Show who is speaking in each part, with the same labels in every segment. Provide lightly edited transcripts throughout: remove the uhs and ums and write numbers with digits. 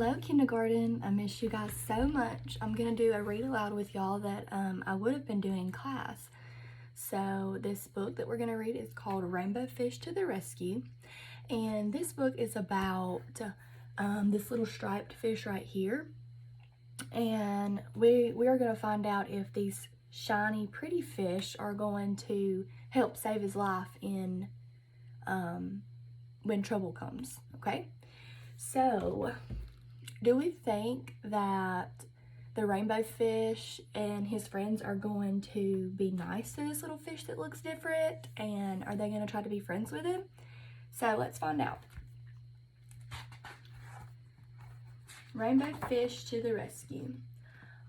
Speaker 1: Hello, kindergarten. I miss you guys so much. I'm going to do a read aloud with y'all that I would have been doing in class. So this book that we're going to read is called Rainbow Fish to the Rescue. And this book is about this little striped fish right here. And we are going to find out if these shiny, pretty fish are going to help save his life in when trouble comes, okay? So, do we think that the rainbow fish and his friends are going to be nice to this little fish that looks different? And are they going to try to be friends with him? So let's find out. Rainbow fish to the rescue.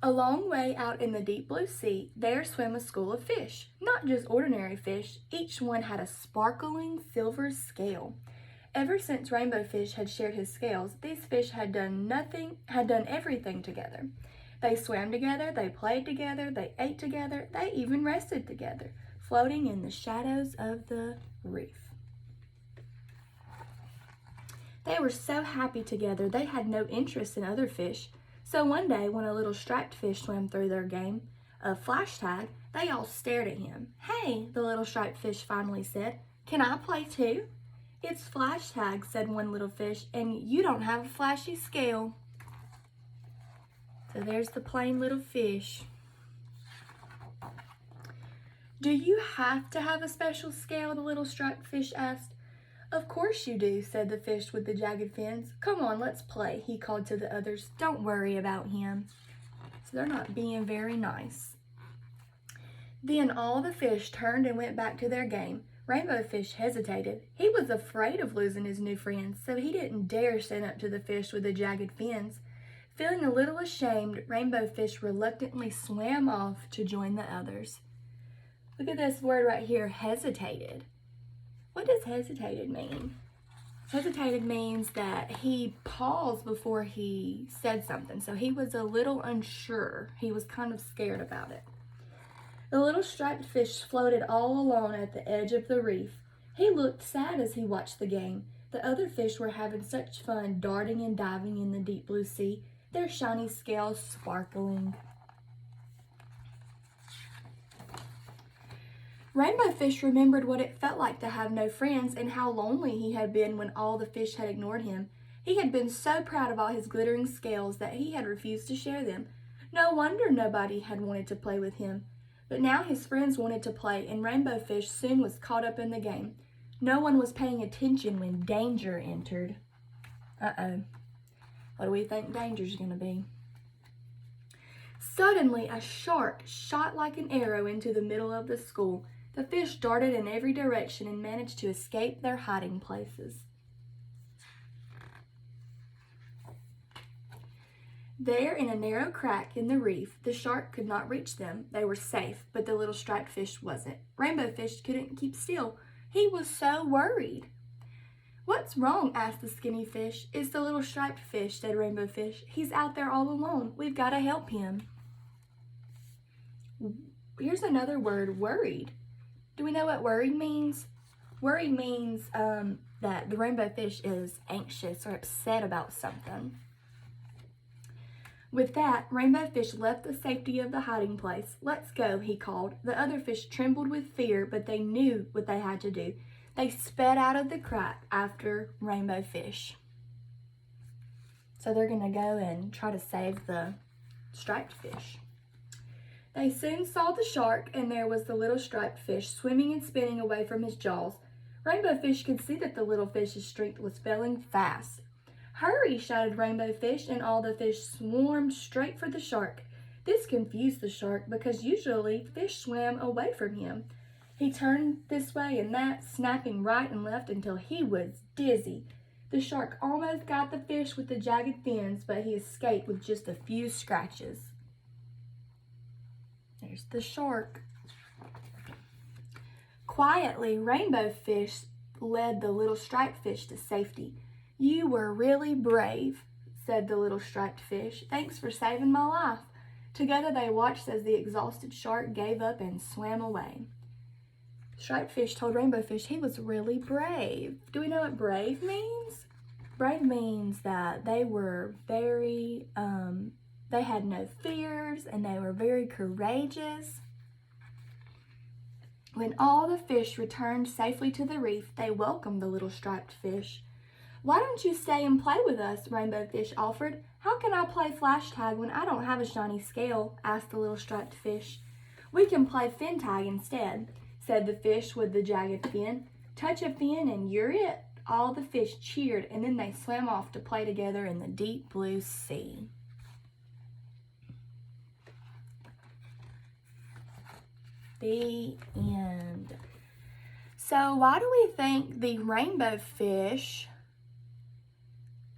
Speaker 1: A long way out in the deep blue sea, there swam a school of fish. Not just ordinary fish, each one had a sparkling silver scale. Ever since Rainbow Fish had shared his scales, these fish had done everything together. They swam together, they played together, they ate together, they even rested together, floating in the shadows of the reef. They were so happy together they had no interest in other fish. So one day when a little striped fish swam through their game of flash tag, they all stared at him. "Hey," the little striped fish finally said, "can I play too?" "It's flash tag," said one little fish, "and you don't have a flashy scale." So there's the plain little fish. "Do you have to have a special scale?" the little striped fish asked. "Of course you do," said the fish with the jagged fins. "Come on, let's play," he called to the others. "Don't worry about him." So they're not being very nice. Then all the fish turned and went back to their game. Rainbow Fish hesitated. He was afraid of losing his new friends, so he didn't dare stand up to the fish with the jagged fins. Feeling a little ashamed, Rainbow Fish reluctantly swam off to join the others. Look at this word right here, hesitated. What does hesitated mean? Hesitated means that he paused before he said something, so he was a little unsure. He was kind of scared about it. The little striped fish floated all alone at the edge of the reef. He looked sad as he watched the game. The other fish were having such fun darting and diving in the deep blue sea, their shiny scales sparkling. Rainbow Fish remembered what it felt like to have no friends and how lonely he had been when all the fish had ignored him. He had been so proud of all his glittering scales that he had refused to share them. No wonder nobody had wanted to play with him. But now his friends wanted to play, and Rainbow Fish soon was caught up in the game. No one was paying attention when danger entered. Uh-oh. What do we think danger's going to be? Suddenly, a shark shot like an arrow into the middle of the school. The fish darted in every direction and managed to escape their hiding places. There, in a narrow crack in the reef, the shark could not reach them. They were safe, but the little striped fish wasn't. Rainbow Fish couldn't keep still. He was so worried. "What's wrong?" asked the skinny fish. "It's the little striped fish," said Rainbow Fish. "He's out there all alone. We've got to help him." Here's another word, worried. Do we know what worried means? Worried means that the rainbow fish is anxious or upset about something. With that, Rainbow Fish left the safety of the hiding place. "Let's go," he called. The other fish trembled with fear, but they knew what they had to do. They sped out of the crack after Rainbow Fish. So they're going to go and try to save the striped fish. They soon saw the shark, and there was the little striped fish swimming and spinning away from his jaws. Rainbow Fish could see that the little fish's strength was failing fast. "Hurry!" shouted Rainbow Fish, and all the fish swarmed straight for the shark. This confused the shark because usually fish swam away from him. He turned this way and that, snapping right and left until he was dizzy. The shark almost got the fish with the jagged fins, but he escaped with just a few scratches. There's the shark. Quietly, Rainbow Fish led the little striped fish to safety. "You were really brave," said the little striped fish. "Thanks for saving my life." Together they watched as the exhausted shark gave up and swam away. Striped Fish told Rainbow Fish he was really brave. Do we know what brave means? Brave means that they were very, they had no fears and they were very courageous. When all the fish returned safely to the reef, they welcomed the little striped fish. "Why don't you stay and play with us?" Rainbow Fish offered. "How can I play flash tag when I don't have a shiny scale?" asked the little striped fish. "We can play fin tag instead," said the fish with the jagged fin. "Touch a fin and you're it." All the fish cheered, and then they swam off to play together in the deep blue sea. The end. So why do we think the rainbow fish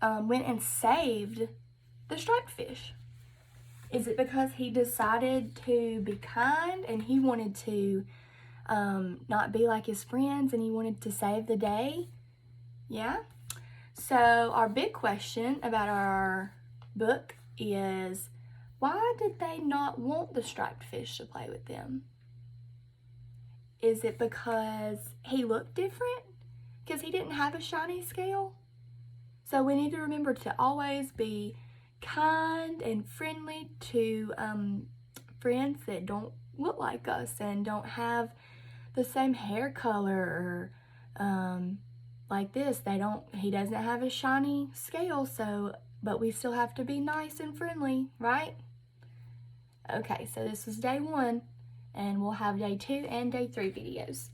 Speaker 1: went and saved the striped fish? Is it because he decided to be kind and he wanted to not be like his friends and he wanted to save the day? Yeah? So our big question about our book is, why did they not want the striped fish to play with them? Is it because he looked different? Because he didn't have a shiny scale? So we need to remember to always be kind and friendly to friends that don't look like us and don't have the same hair color or like this. He doesn't have a shiny scale, but we still have to be nice and friendly, right? Okay, so this is day 1. And we'll have day 2 and day 3 videos.